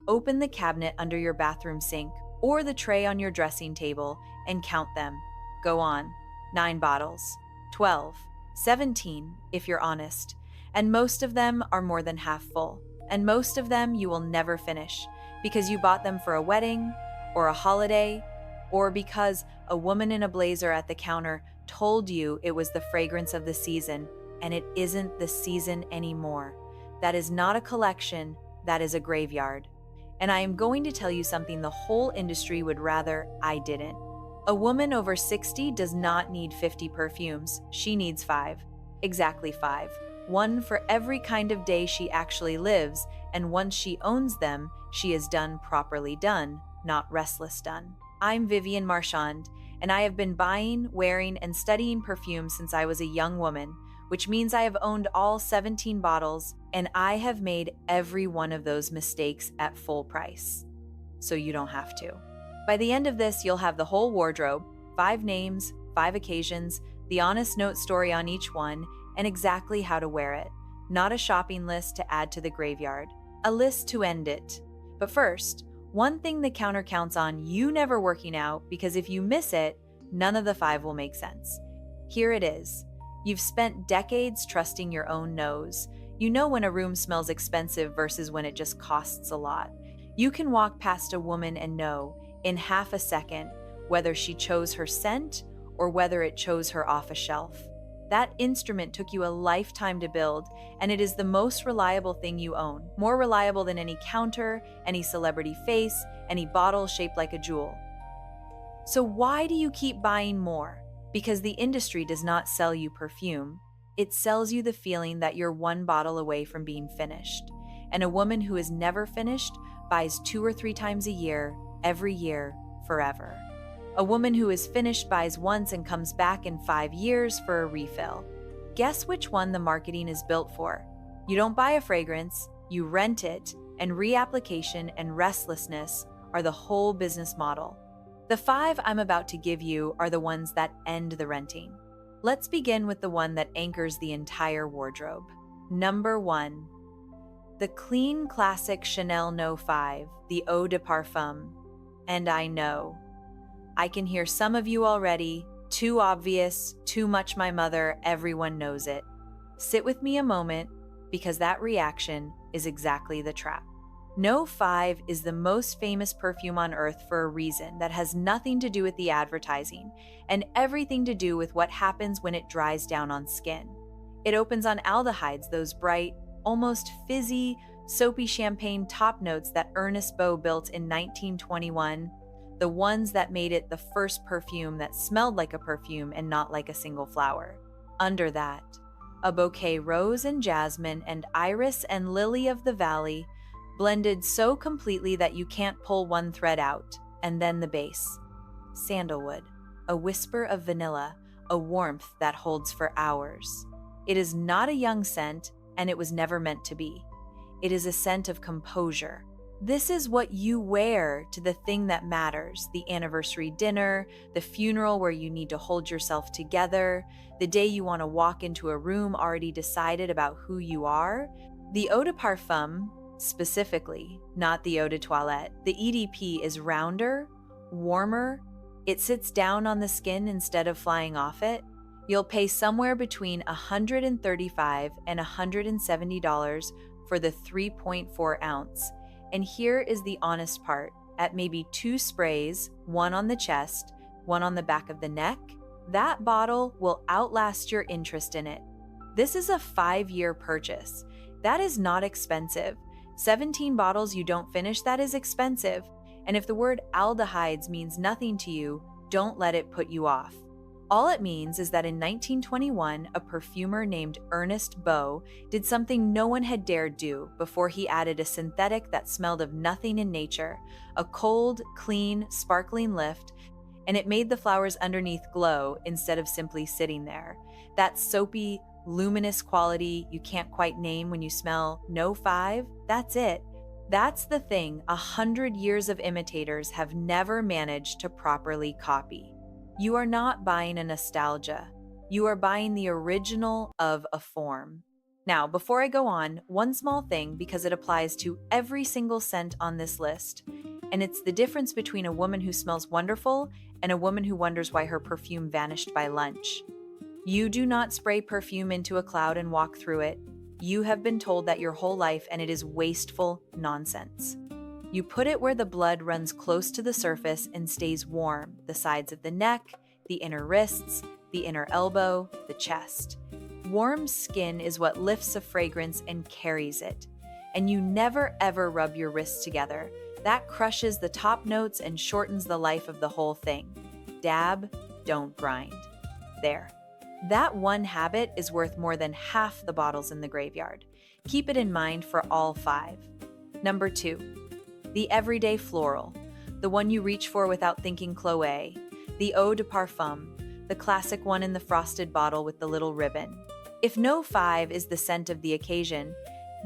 Open the cabinet under your bathroom sink or the tray on your dressing table and count them. Go on. 9 bottles, 12, 17, if you're honest. And most of them are more than half full. And most of them you will never finish because you bought them for a wedding or a holiday, or because a woman in a blazer at the counter told you it was the fragrance of the season, and it isn't the season anymore. That is not a collection, that is a graveyard. And I am going to tell you something the whole industry would rather I didn't. A woman over 60 does not need 50 perfumes, she needs 5. Exactly 5. One for every kind of day she actually lives, and once she owns them, she is done properly done, not restless done. I'm Vivienne Marchand, and I have been buying, wearing, and studying perfume since I was a young woman, which means I have owned all 17 bottles, and I have made every one of those mistakes at full price. So you don't have to. By the end of this, you'll have the whole wardrobe, 5 names, 5 occasions, the honest note story on each one, and exactly how to wear it. Not a shopping list to add to the graveyard, a list to end it. But first, one thing the counter counts on you never working out, because if you miss it, none of the 5 will make sense. Here it is. You've spent decades trusting your own nose. You know when a room smells expensive versus when it just costs a lot. You can walk past a woman and know, in half a second, whether she chose her scent or whether it chose her off a shelf. That instrument took you a lifetime to build, and it is the most reliable thing you own. More reliable than any counter, any celebrity face, any bottle shaped like a jewel. So why do you keep buying more? Because the industry does not sell you perfume. It sells you the feeling that you're 1 bottle away from being finished. And a woman who is never finished buys 2 or 3 times a year, every year, forever. A woman who is finished buys once and comes back in 5 years for a refill. Guess which one the marketing is built for? You don't buy a fragrance, you rent it, and reapplication and restlessness are the whole business model. The 5 I'm about to give you are the ones that end the renting. Let's begin with the one that anchors the entire wardrobe. Number 1. The clean classic Chanel No. 5, the Eau de Parfum. And I know. I can hear some of you already. Too obvious, too much my mother, everyone knows it. Sit with me a moment, because that reaction is exactly the trap. No. 5 is the most famous perfume on earth for a reason that has nothing to do with the advertising and everything to do with what happens when it dries down on skin. It opens on aldehydes, those bright, almost fizzy, soapy champagne top notes that Ernest Beaux built in 1921, the ones that made it the first perfume that smelled like a perfume and not like a single flower. Under that, a bouquet rose and jasmine and iris and lily of the valley, blended so completely that you can't pull one thread out, and then the base. Sandalwood, a whisper of vanilla, a warmth that holds for hours. It is not a young scent, and it was never meant to be. It is a scent of composure. This is what you wear to the thing that matters, the anniversary dinner, the funeral where you need to hold yourself together, the day you want to walk into a room already decided about who you are. The Eau de Parfum, specifically, not the Eau de Toilette, the EDP is rounder, warmer, it sits down on the skin instead of flying off it. You'll pay somewhere between $135 and $170 for the 3.4 ounce. And here is the honest part. At maybe 2 sprays, one on the chest, one on the back of the neck, that bottle will outlast your interest in it. This is a 5-year purchase. That is not expensive. 17 bottles you don't finish, that is expensive. And if the word aldehydes means nothing to you, don't let it put you off. All it means is that in 1921, a perfumer named Ernest Beaux did something no one had dared do before he added a synthetic that smelled of nothing in nature, a cold, clean, sparkling lift, and it made the flowers underneath glow instead of simply sitting there. That soapy, luminous quality you can't quite name when you smell No. 5, that's it. That's the thing 100 years of imitators have never managed to properly copy. You are not buying a nostalgia. You are buying the original of a form. Now, before I go on, one small thing because it applies to every single scent on this list, and it's the difference between a woman who smells wonderful and a woman who wonders why her perfume vanished by lunch. You do not spray perfume into a cloud and walk through it. You have been told that your whole life, and it is wasteful nonsense. You put it where the blood runs close to the surface and stays warm, the sides of the neck, the inner wrists, the inner elbow, the chest. Warm skin is what lifts a fragrance and carries it. And you never ever rub your wrists together. That crushes the top notes and shortens the life of the whole thing. Dab, don't grind. There. That one habit is worth more than half the bottles in the graveyard. Keep it in mind for all 5. Number 2. The everyday floral. The one you reach for without thinking Chloé. The Eau de Parfum. The classic one in the frosted bottle with the little ribbon. If no 5 is the scent of the occasion,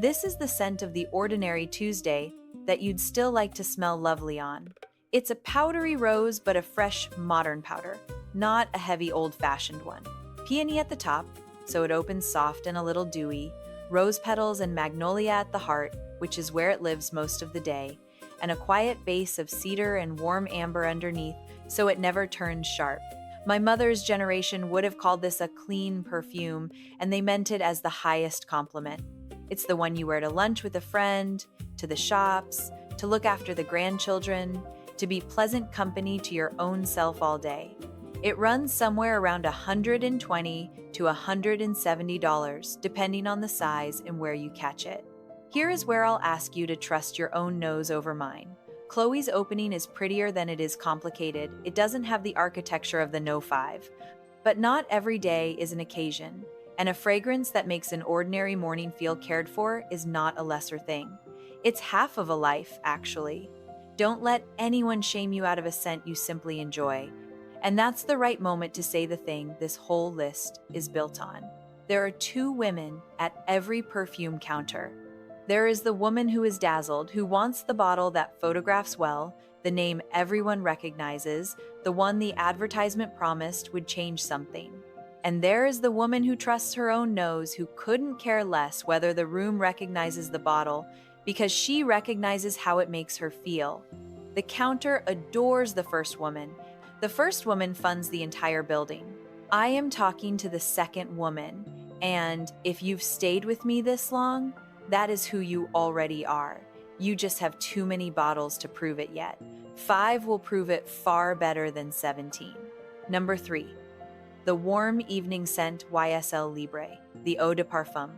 this is the scent of the ordinary Tuesday that you'd still like to smell lovely on. It's a powdery rose, but a fresh, modern powder, not a heavy, old-fashioned one. Peony at the top, so it opens soft and a little dewy, rose petals and magnolia at the heart, which is where it lives most of the day, and a quiet base of cedar and warm amber underneath, so it never turns sharp. My mother's generation would have called this a clean perfume, and they meant it as the highest compliment. It's the one you wear to lunch with a friend, to the shops, to look after the grandchildren, to be pleasant company to your own self all day. It runs somewhere around $120 to $170, depending on the size and where you catch it. Here is where I'll ask you to trust your own nose over mine. Chloe's opening is prettier than it is complicated. It doesn't have the architecture of the No 5. But not every day is an occasion, and a fragrance that makes an ordinary morning feel cared for is not a lesser thing. It's half of a life, actually. Don't let anyone shame you out of a scent you simply enjoy. And that's the right moment to say the thing this whole list is built on. There are 2 women at every perfume counter. There is the woman who is dazzled, who wants the bottle that photographs well, the name everyone recognizes, the one the advertisement promised would change something. And there is the woman who trusts her own nose, who couldn't care less whether the room recognizes the bottle, because she recognizes how it makes her feel. The counter adores the first woman. The first woman funds the entire building. I am talking to the second woman, and if you've stayed with me this long, that is who you already are. You just have too many bottles to prove it yet. 5 will prove it far better than 17. Number 3. The warm evening scent YSL Libre, the Eau de Parfum.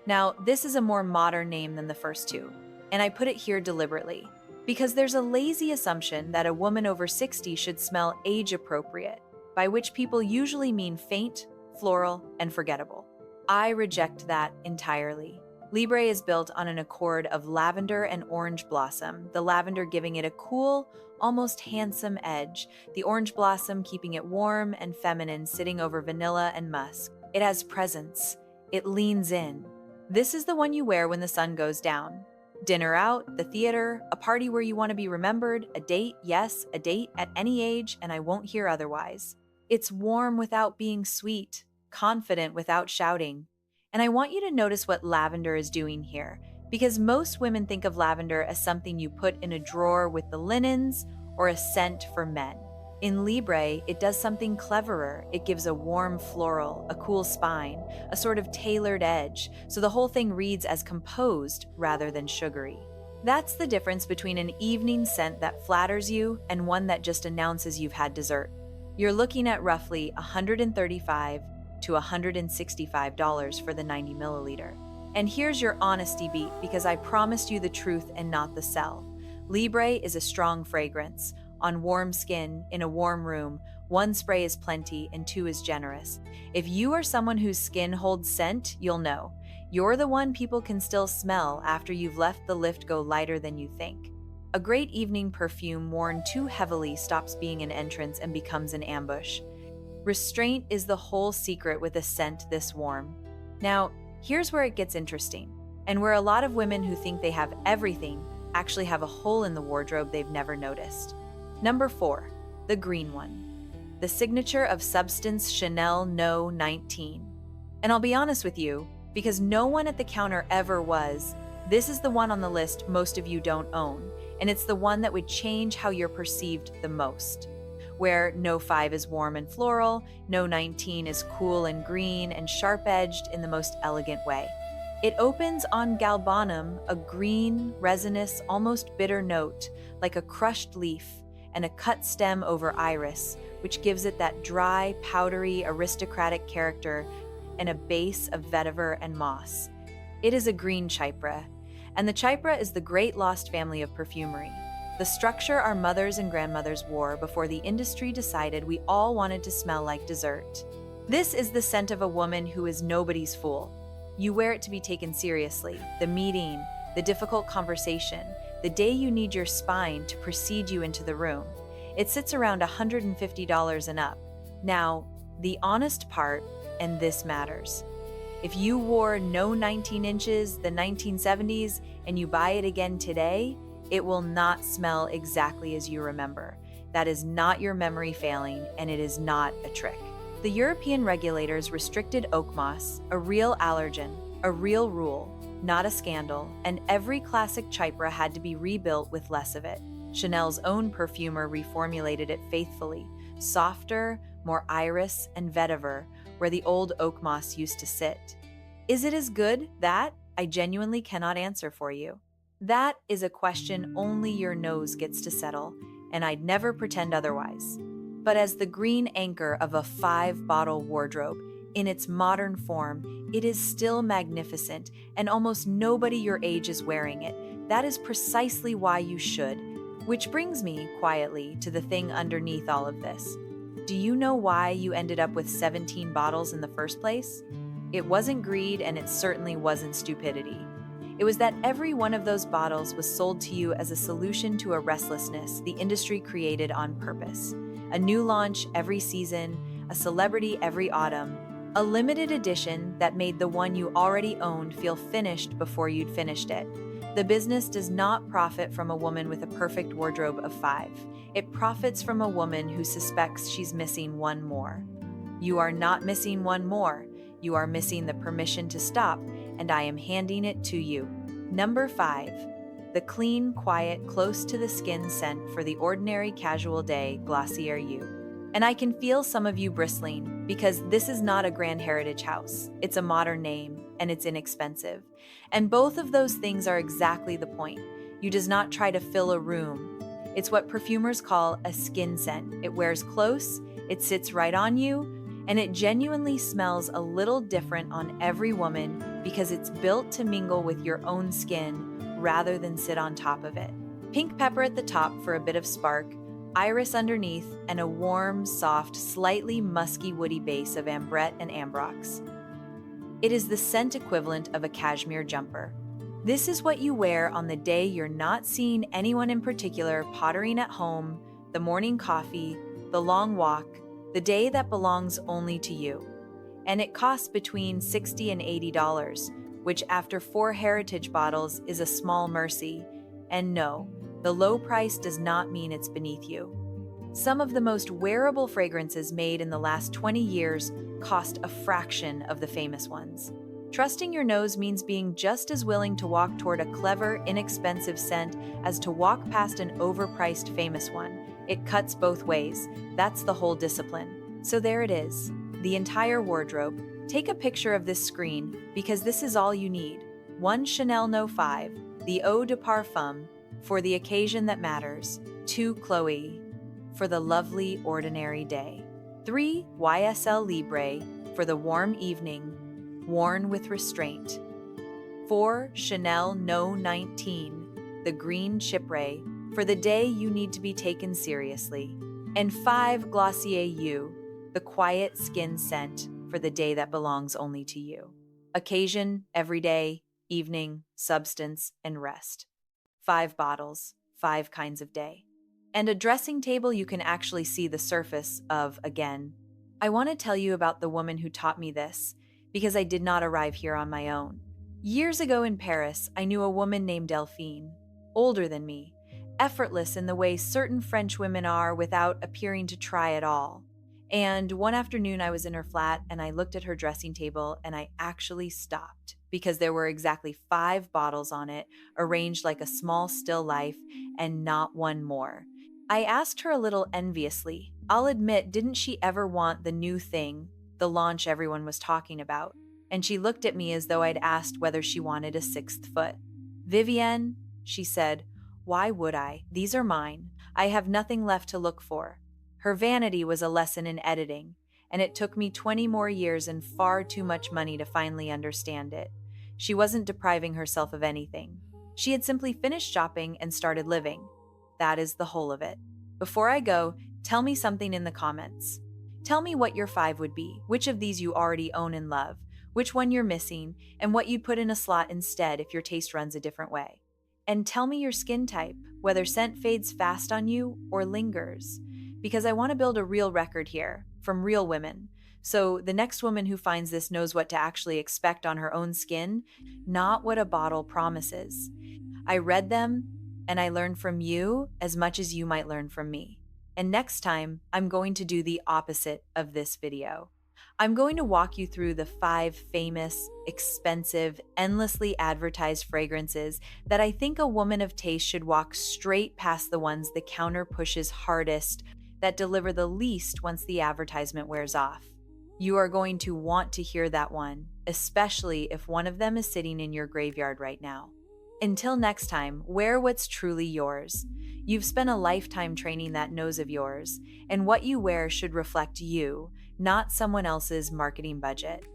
Now, this is a more modern name than the first 2, and I put it here deliberately, because there's a lazy assumption that a woman over 60 should smell age-appropriate, by which people usually mean faint, floral, and forgettable. I reject that entirely. Libre is built on an accord of lavender and orange blossom, the lavender giving it a cool, almost handsome edge, the orange blossom keeping it warm and feminine, sitting over vanilla and musk. It has presence. It leans in. This is the one you wear when the sun goes down. Dinner out, the theater, a party where you want to be remembered, a date, yes, a date at any age, and I won't hear otherwise. It's warm without being sweet, confident without shouting. And I want you to notice what lavender is doing here, because most women think of lavender as something you put in a drawer with the linens or a scent for men. In Libre, it does something cleverer. It gives a warm floral, a cool spine, a sort of tailored edge, so the whole thing reads as composed rather than sugary. That's the difference between an evening scent that flatters you and one that just announces you've had dessert. You're looking at roughly $135 to $165 for the 90 milliliter. And here's your honesty beat, because I promised you the truth and not the sell. Libre is a strong fragrance. On warm skin, in a warm room, 1 spray is plenty and 2 is generous. If you are someone whose skin holds scent, you'll know. You're the one people can still smell after you've left the lift go lighter than you think. A great evening perfume worn too heavily stops being an entrance and becomes an ambush. Restraint is the whole secret with a scent this warm. Now, here's where it gets interesting, and where a lot of women who think they have everything actually have a hole in the wardrobe they've never noticed. Number 4, the green one. The signature of Substance Chanel No. 19. And I'll be honest with you, because no one at the counter ever was. This is the one on the list most of you don't own, and it's the one that would change how you're perceived the most. Where no 5 is warm and floral, no 19 is cool and green and sharp-edged in the most elegant way. It opens on galbanum, a green, resinous, almost bitter note, like a crushed leaf, and a cut stem over iris, which gives it that dry, powdery, aristocratic character, and a base of vetiver and moss. It is a green chypre, and the chypre is the great lost family of perfumery. The structure our mothers and grandmothers wore before the industry decided we all wanted to smell like dessert. This is the scent of a woman who is nobody's fool. You wear it to be taken seriously, the meeting, the difficult conversation, the day you need your spine to precede you into the room. It sits around $150 and up. Now, the honest part, and this matters. If you wore no 19 inches the 1970s and you buy it again today, it will not smell exactly as you remember. That is not your memory failing, and it is not a trick. The European regulators restricted oak moss, a real allergen, a real rule, not a scandal, and every classic chypre had to be rebuilt with less of it. Chanel's own perfumer reformulated it faithfully, softer, more iris and vetiver, where the old oak moss used to sit. Is it as good? That I genuinely cannot answer for you. That is a question only your nose gets to settle, and I'd never pretend otherwise. But as the green anchor of a 5-bottle wardrobe, in its modern form, it is still magnificent, and almost nobody your age is wearing it. That is precisely why you should. Which brings me, quietly, to the thing underneath all of this. Do you know why you ended up with 17 bottles in the first place? It wasn't greed, and it certainly wasn't stupidity. It was that every one of those bottles was sold to you as a solution to a restlessness the industry created on purpose. A new launch every season, a celebrity every autumn, a limited edition that made the one you already owned feel finished before you'd finished it. The business does not profit from a woman with a perfect wardrobe of 5. It profits from a woman who suspects she's missing one more. You are not missing one more. You are missing the permission to stop, and I am handing it to you. Number 5. The clean, quiet, close to the skin scent for the ordinary casual day, Glossier You. And I can feel some of you bristling, because this is not a grand heritage house. It's a modern name, and it's inexpensive. And both of those things are exactly the point. You does not try to fill a room. It's what perfumers call a skin scent. It wears close, it sits right on you, and it genuinely smells a little different on every woman because it's built to mingle with your own skin rather than sit on top of it. Pink pepper at the top for a bit of spark, iris underneath, and a warm, soft, slightly musky woody base of ambrette and ambrox. It is the scent equivalent of a cashmere jumper. This is what you wear on the day you're not seeing anyone in particular pottering at home, the morning coffee, the long walk, the day that belongs only to you. And it costs between $60 and $80, which after 4 heritage bottles is a small mercy. And no, the low price does not mean it's beneath you. Some of the most wearable fragrances made in the last 20 years cost a fraction of the famous ones. Trusting your nose means being just as willing to walk toward a clever, inexpensive scent as to walk past an overpriced famous one. It cuts both ways. That's the whole discipline. So there it is, the entire wardrobe. Take a picture of this screen, because this is all you need. 1 Chanel No. 5, the Eau de Parfum, for the occasion that matters. 2 Chloé, for the lovely ordinary day. 3 YSL Libre, for the warm evening, worn with restraint. 4 Chanel No. 19, the green chypre, for the day you need to be taken seriously. And 5 Glossier You, the quiet skin scent for the day that belongs only to you. Occasion, everyday, evening, substance, and rest. 5 bottles, 5 kinds of day. And a dressing table you can actually see the surface of again. I want to tell you about the woman who taught me this, because I did not arrive here on my own. Years ago in Paris, I knew a woman named Delphine, older than me, effortless in the way certain French women are without appearing to try at all. And one afternoon, I was in her flat and I looked at her dressing table and I actually stopped because there were exactly 5 bottles on it, arranged like a small still life, and not one more. I asked her a little enviously. I'll admit, didn't she ever want the new thing, the launch everyone was talking about? And she looked at me as though I'd asked whether she wanted a 6th foot. Vivienne, she said, why would I? These are mine. I have nothing left to look for. Her vanity was a lesson in editing, and it took me 20 more years and far too much money to finally understand it. She wasn't depriving herself of anything. She had simply finished shopping and started living. That is the whole of it. Before I go, tell me something in the comments. Tell me what your 5 would be, which of these you already own and love, which one you're missing, and what you'd put in a slot instead if your taste runs a different way. And tell me your skin type, whether scent fades fast on you or lingers. Because I want to build a real record here, from real women. So the next woman who finds this knows what to actually expect on her own skin, not what a bottle promises. I read them, and I learned from you as much as you might learn from me. And next time, I'm going to do the opposite of this video. I'm going to walk you through the 5 famous, expensive, endlessly advertised fragrances that I think a woman of taste should walk straight past the ones the counter pushes hardest, that deliver the least once the advertisement wears off. You are going to want to hear that one, especially if one of them is sitting in your graveyard right now. Until next time, wear what's truly yours. You've spent a lifetime training that nose of yours, and what you wear should reflect you, not someone else's marketing budget.